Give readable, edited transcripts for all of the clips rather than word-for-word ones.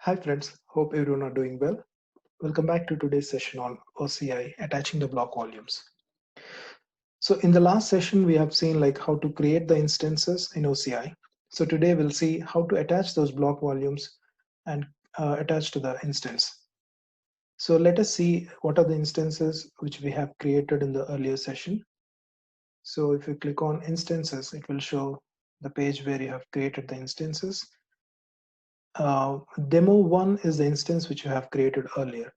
Hi friends, hope everyone are doing well. Welcome back to today's session on OCI, attaching the block volumes. So in the last session, we have seen like how to create the instances in OCI. So today we'll see how to attach those block volumes and attach to the instance. So let us see what are the instances which we have created in the earlier session. So if you click on instances, it will show the page where you have created the instances. Demo 1 is the instance which you have created earlier.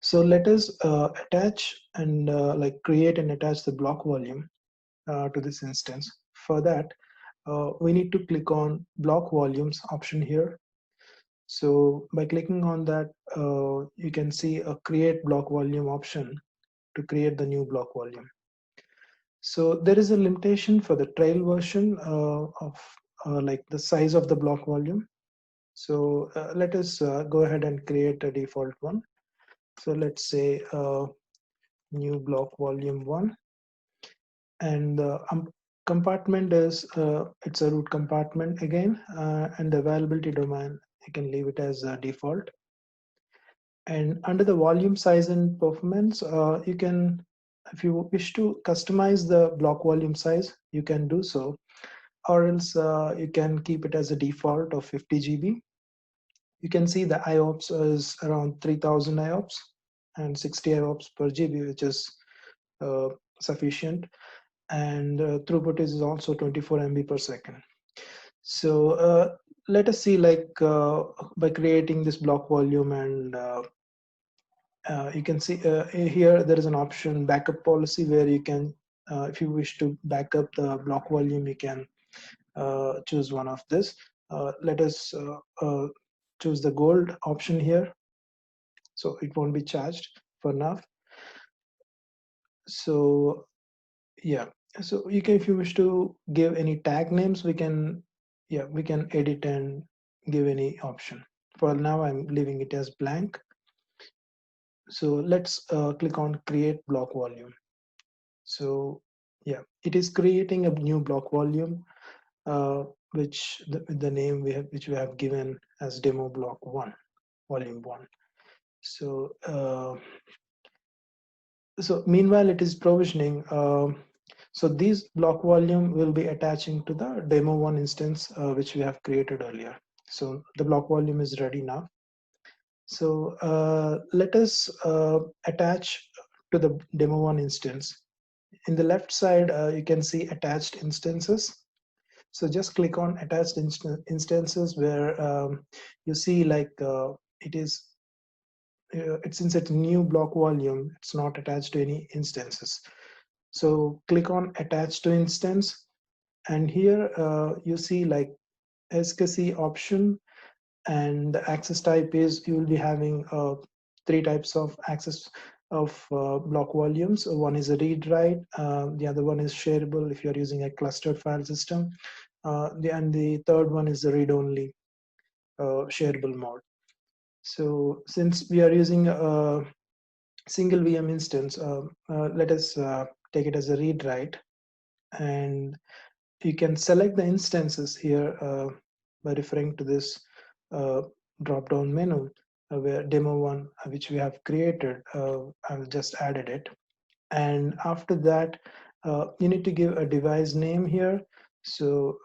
So let us attach and create and attach the block volume to this instance. For that, we need to click on block volumes option here. So by clicking on that, you can see a create block volume option to create the new block volume. So there is a limitation for the trial version of like the size of the block volume. So let us go ahead and create a default one. So let's say new block volume 1, and the compartment is it's a root compartment again, and the availability domain you can leave it as default. And under the volume size and performance, you can, if you wish to customize the block volume size, you can do so, or else you can keep it as a default of 50 GB. You can see the IOPS is around 3000 IOPS and 60 IOPS per GB, which is sufficient, and throughput is also 24 MB per second. So let us see by creating this block volume, and you can see here there is an option backup policy where you can, if you wish to back up the block volume, you can choose one of this. Let us choose the gold option here, so it won't be charged for now. So yeah, so you can, if you wish to give any tag names, we can, yeah, we can edit and give any option. For now I'm leaving it as blank. So let's click on create block volume. So yeah, it is creating a new block volume, which the name which we have given as demo block 1, volume 1. So so meanwhile it is provisioning. So these block volume will be attaching to the demo 1 instance which we have created earlier. So the block volume is ready now. So let us attach to the demo 1 instance. In the left side, you can see attached instances. So just click on attached instances, where you see it is, since it's new block volume, it's not attached to any instances. So click on attach to instance, and here you see like SKC option, and the access type is, you will be having 3 types of access of block volumes. One is a read write, the other one is shareable if you're using a clustered file system, and the third one is the read only shareable mode. So since we are using a single VM instance, let us take it as a read write, and you can select the instances here by referring to this drop down menu, where demo 1 which we have created, I've just added it. And after that, you need to give a device name here. So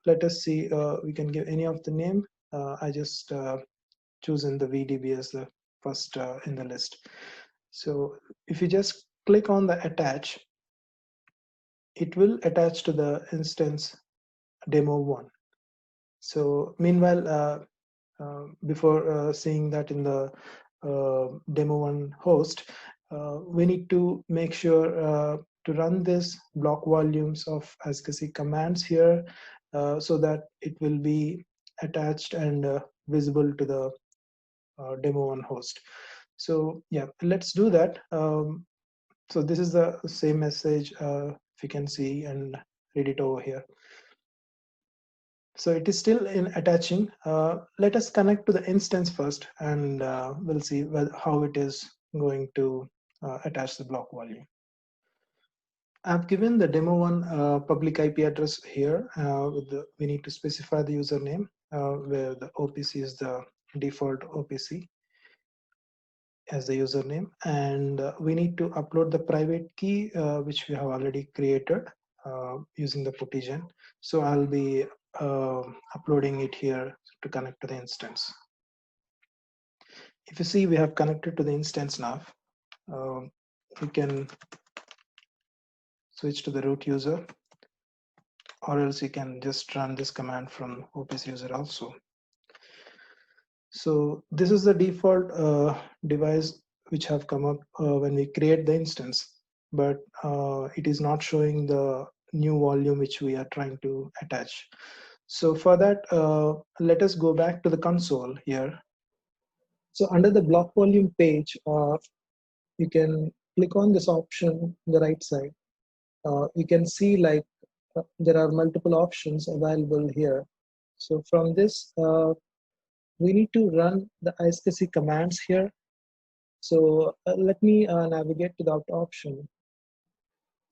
let us see, we can give any of the name. I just chosen the VDB as the first in the list. So if you just click on the attach, it will attach to the instance demo 1. So meanwhile, before seeing that in the demo 1 host, we need to make sure to run this block volumes of ASCII commands here, so that it will be attached and visible to the demo 1 host. So yeah, let's do that. So this is the same message, if you can see and read it over here. So it is still in attaching. Let us connect to the instance first, and we'll see how it is going to attach the block volume. I've given the demo 1 public IP address here. We need to specify the username, where the OPC is the default OPC as the username, and we need to upload the private key which we have already created using the puttigen. So I'll be uploading it here to connect to the instance. If you see, we have connected to the instance now. We can switch to the root user, or else you can just run this command from OPC user also. So this is the default device which have come up when we create the instance, but it is not showing the new volume which we are trying to attach. So for that, let us go back to the console here. So under the block volume page, you can click on this option on the right side. You can see like there are multiple options available here. So from this, we need to run the ISKC commands here. So let me navigate to that option.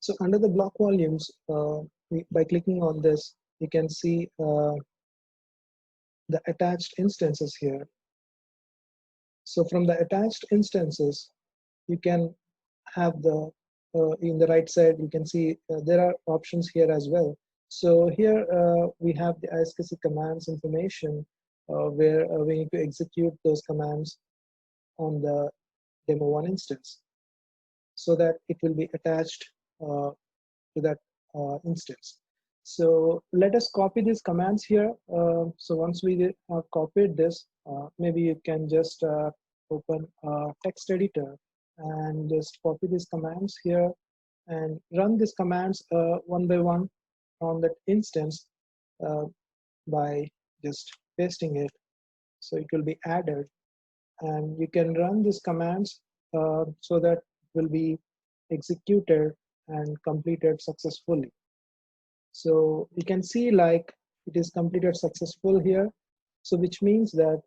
So under the block volumes, by clicking on this, you can see the attached instances here. So from the attached instances, you can have the, in the right side, you can see there are options here as well. So here we have the ISKC commands information where we need to execute those commands on the demo 1 instance so that it will be attached to that instance. So let us copy these commands here. So once we have copied this, maybe you can just open a text editor and just copy these commands here and run these commands one by one on that instance by just pasting it. So it will be added, and you can run these commands so that will be executed and completed successfully. So you can see like it is completed successful here. So which means that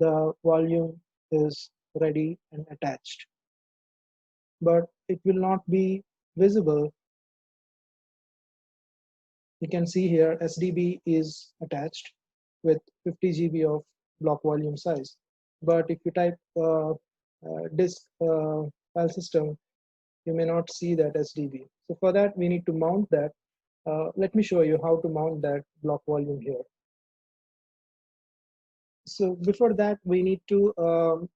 the volume is ready and attached, but it will not be visible. You can see here SDB is attached with 50 GB of block volume size. But if you type disk file system, you may not see that SDB. So for that, we need to mount that. Let me show you how to mount that block volume here. So before that, we need to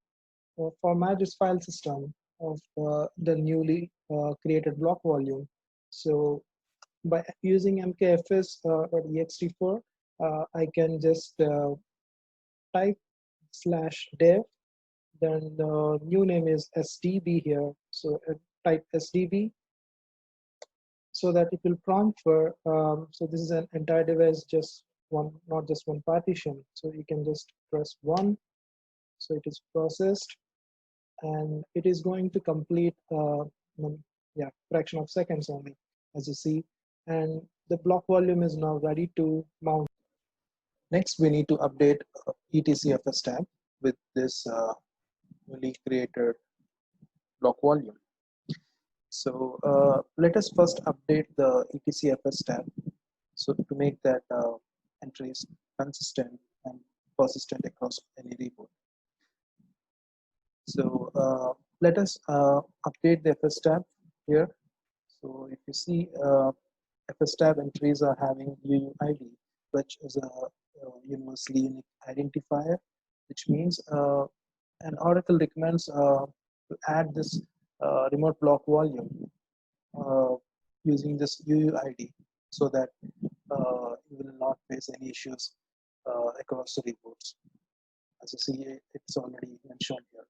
format this file system of the newly created block volume. So by using Epcfs or ext4, I can just type /dev, then the new name is SDB here. So type SDB so that it will prompt for, so this is an entire device, just one, not just one partition. So you can just press 1. So it is processed, and it is going to complete fraction of seconds only, as you see, and the block volume is now ready to mount. Next, we need to update Epcfs tab with this newly created block volume. So let us first update the Epcfs tab, so to make that entries consistent and persistent across any reboot. So let us update the FS tab here. So if you see, FS tab entries are having UUID, which is a universally unique identifier, which means an Oracle recommends to add this remote block volume using this UUID, so that you will not face any issues across the reboots. As you see, it's already mentioned here.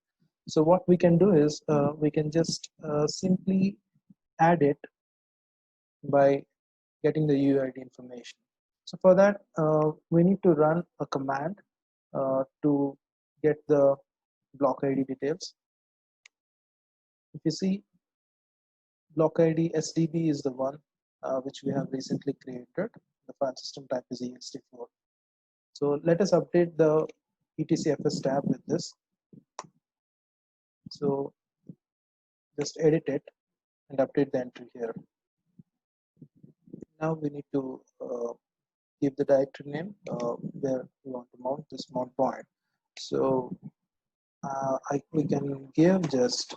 So what we can do is we can just simply add it by getting the UUID information. So for that, we need to run a command to get the block ID details. If you see, block ID SDB is the one which we have recently created. The file system type is ext4. So let us update the Epcfs tab with this. So just edit it and update the entry here. Now we need to give the directory name where we want to mount this mount point. So we can give just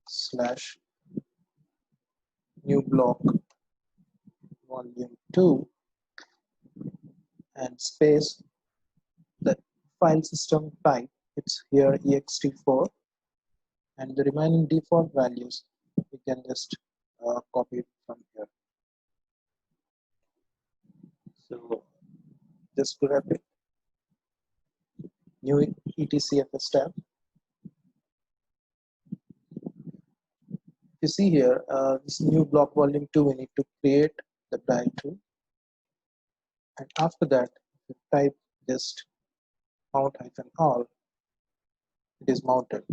slash new block volume 2 and space the file system type. It's here ext4, and the remaining default values we can just copy it from here. So just grab it, new Etcfs tab. You see here, this new block volume 2, we need to create the directory, and after that, if you type just mount-all, it is mounted.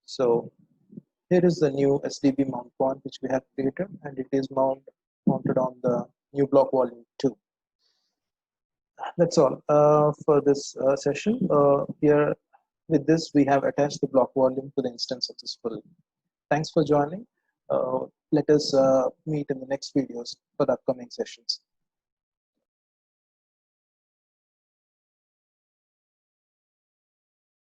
So here is the new SDB mount point which we have created, and it is mounted on the new block volume 2. That's all for this session. Here, with this, we have attached the block volume to the instance successfully. Thanks for joining. Let us meet in the next videos for the upcoming sessions.